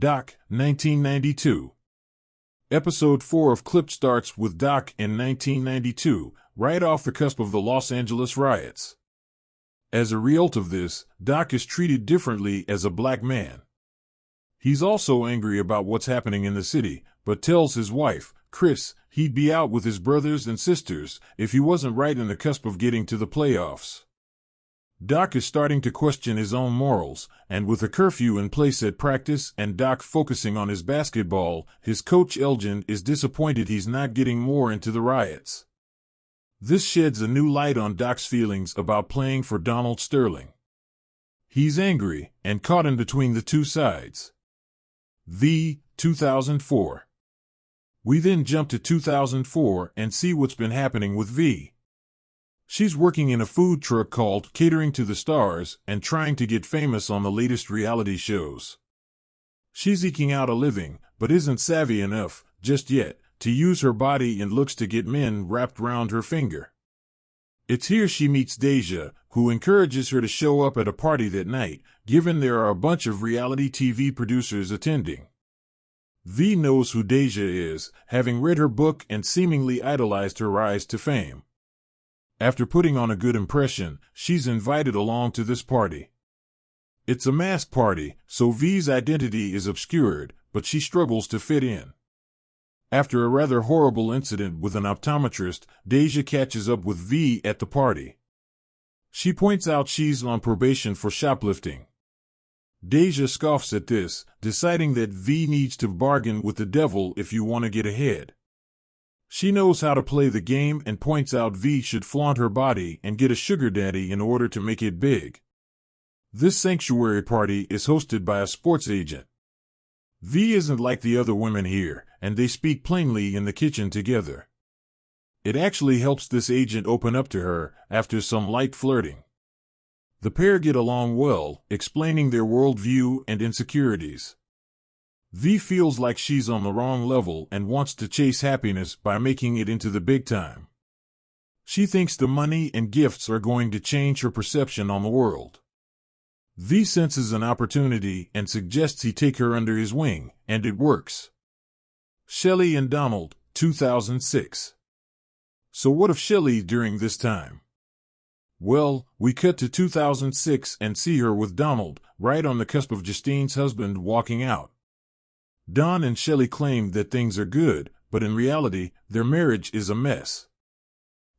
Doc, 1992. Episode 4 of Clip starts with Doc in 1992, right off the cusp of the Los Angeles riots. As a result of this, Doc is treated differently as a black man. He's also angry about what's happening in the city, but tells his wife, Chris, he'd be out with his brothers and sisters if he wasn't right in the cusp of getting to the playoffs. Doc is starting to question his own morals, and with a curfew in place at practice and Doc focusing on his basketball, his coach Elgin is disappointed he's not getting more into the riots. This sheds a new light on Doc's feelings about playing for Donald Sterling. He's angry and caught in between the two sides. 2004. We then jump to 2004 and see what's been happening with V. She's working in a food truck called Catering to the Stars and trying to get famous on the latest reality shows. She's eking out a living, but isn't savvy enough, just yet, to use her body and looks to get men wrapped round her finger. It's here she meets Deja, who encourages her to show up at a party that night, given there are a bunch of reality TV producers attending. V knows who Deja is, having read her book and seemingly idolized her rise to fame. After putting on a good impression, she's invited along to this party. It's a masked party, so V's identity is obscured, but she struggles to fit in. After a rather horrible incident with an optometrist, Deja catches up with V at the party. She points out she's on probation for shoplifting. Deja scoffs at this, deciding that V needs to bargain with the devil if you want to get ahead. She knows how to play the game and points out V should flaunt her body and get a sugar daddy in order to make it big. This sanctuary party is hosted by a sports agent. V isn't like the other women here, and they speak plainly in the kitchen together. It actually helps this agent open up to her after some light flirting. The pair get along well, explaining their worldview and insecurities. V feels like she's on the wrong level and wants to chase happiness by making it into the big time. She thinks the money and gifts are going to change her perception on the world. V senses an opportunity and suggests he take her under his wing, and it works. Shelley and Donald, 2006. So what of Shelley during this time? Well, we cut to 2006 and see her with Donald, right on the cusp of Justine's husband walking out. Don and Shelley claim that things are good, but in reality, their marriage is a mess.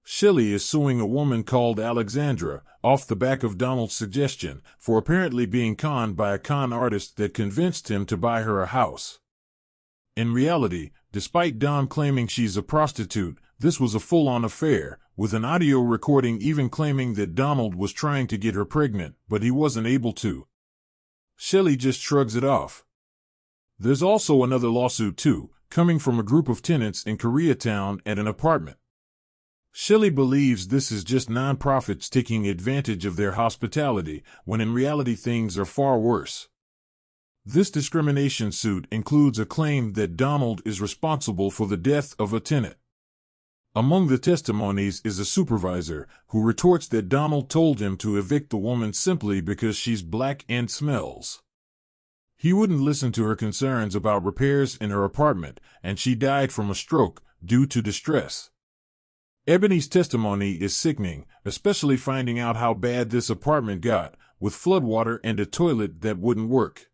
Shelley is suing a woman called Alexandra, off the back of Donald's suggestion, for apparently being conned by a con artist that convinced him to buy her a house. In reality, despite Don claiming she's a prostitute, this was a full-on affair, with an audio recording even claiming that Donald was trying to get her pregnant, but he wasn't able to. Shelley just shrugs it off. There's also another lawsuit too, coming from a group of tenants in Koreatown at an apartment. Shelley believes this is just non-profits taking advantage of their hospitality, when in reality things are far worse. This discrimination suit includes a claim that Donald is responsible for the death of a tenant. Among the testimonies is a supervisor, who retorts that Donald told him to evict the woman simply because she's black and smells. He wouldn't listen to her concerns about repairs in her apartment, and she died from a stroke, due to distress. Ebony's testimony is sickening, especially finding out how bad this apartment got, with floodwater and a toilet that wouldn't work.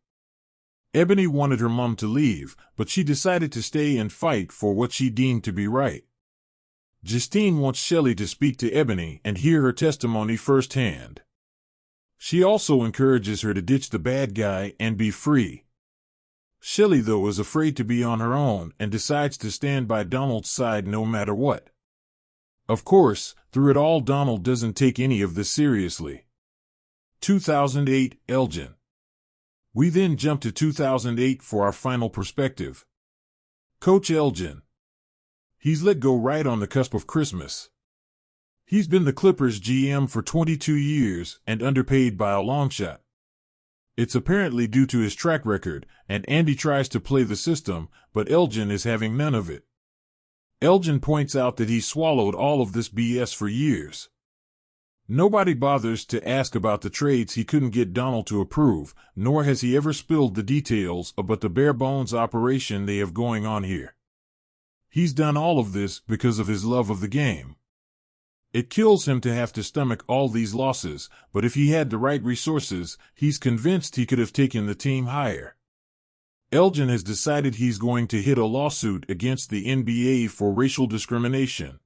Ebony wanted her mom to leave, but she decided to stay and fight for what she deemed to be right. Justine wants Shelley to speak to Ebony and hear her testimony firsthand. She also encourages her to ditch the bad guy and be free. Shelley, though, is afraid to be on her own and decides to stand by Donald's side no matter what. Of course, through it all, Donald doesn't take any of this seriously. 2008, Elgin. We then jump to 2008 for our final perspective. Coach Elgin. He's let go right on the cusp of Christmas. He's been the Clippers GM for 22 years and underpaid by a long shot. It's apparently due to his track record, and Andy tries to play the system, but Elgin is having none of it. Elgin points out that he swallowed all of this BS for years. Nobody bothers to ask about the trades he couldn't get Donald to approve, nor has he ever spilled the details about the bare-bones operation they have going on here. He's done all of this because of his love of the game. It kills him to have to stomach all these losses, but if he had the right resources, he's convinced he could have taken the team higher. Elgin has decided he's going to hit a lawsuit against the NBA for racial discrimination.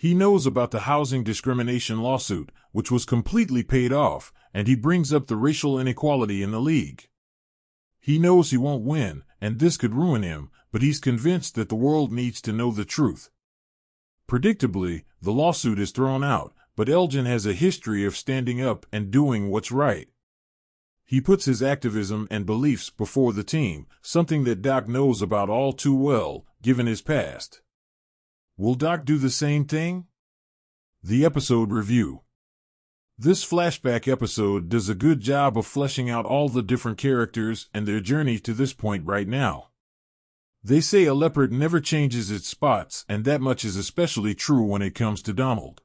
He knows about the housing discrimination lawsuit, which was completely paid off, and he brings up the racial inequality in the league. He knows he won't win, and this could ruin him, but he's convinced that the world needs to know the truth. Predictably, the lawsuit is thrown out, but Elgin has a history of standing up and doing what's right. He puts his activism and beliefs before the team, something that Doc knows about all too well, given his past. Will Doc do the same thing? The episode review. This flashback episode does a good job of fleshing out all the different characters and their journey to this point right now. They say a leopard never changes its spots, and that much is especially true when it comes to Donald.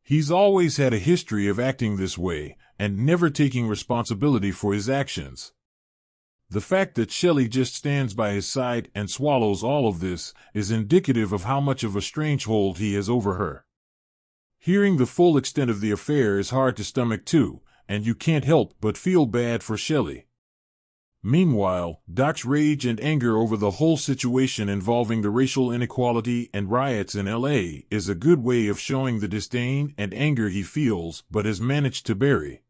He's always had a history of acting this way, and never taking responsibility for his actions. The fact that Shelley just stands by his side and swallows all of this is indicative of how much of a strange hold he has over her. Hearing the full extent of the affair is hard to stomach too, and you can't help but feel bad for Shelley. Meanwhile, Doc's rage and anger over the whole situation involving the racial inequality and riots in LA is a good way of showing the disdain and anger he feels but has managed to bury.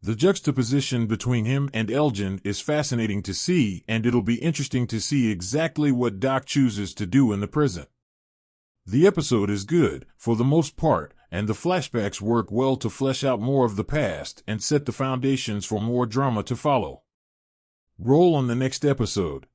The juxtaposition between him and Elgin is fascinating to see, and it'll be interesting to see exactly what Doc chooses to do in the present. The episode is good, for the most part, and the flashbacks work well to flesh out more of the past and set the foundations for more drama to follow. Roll on the next episode.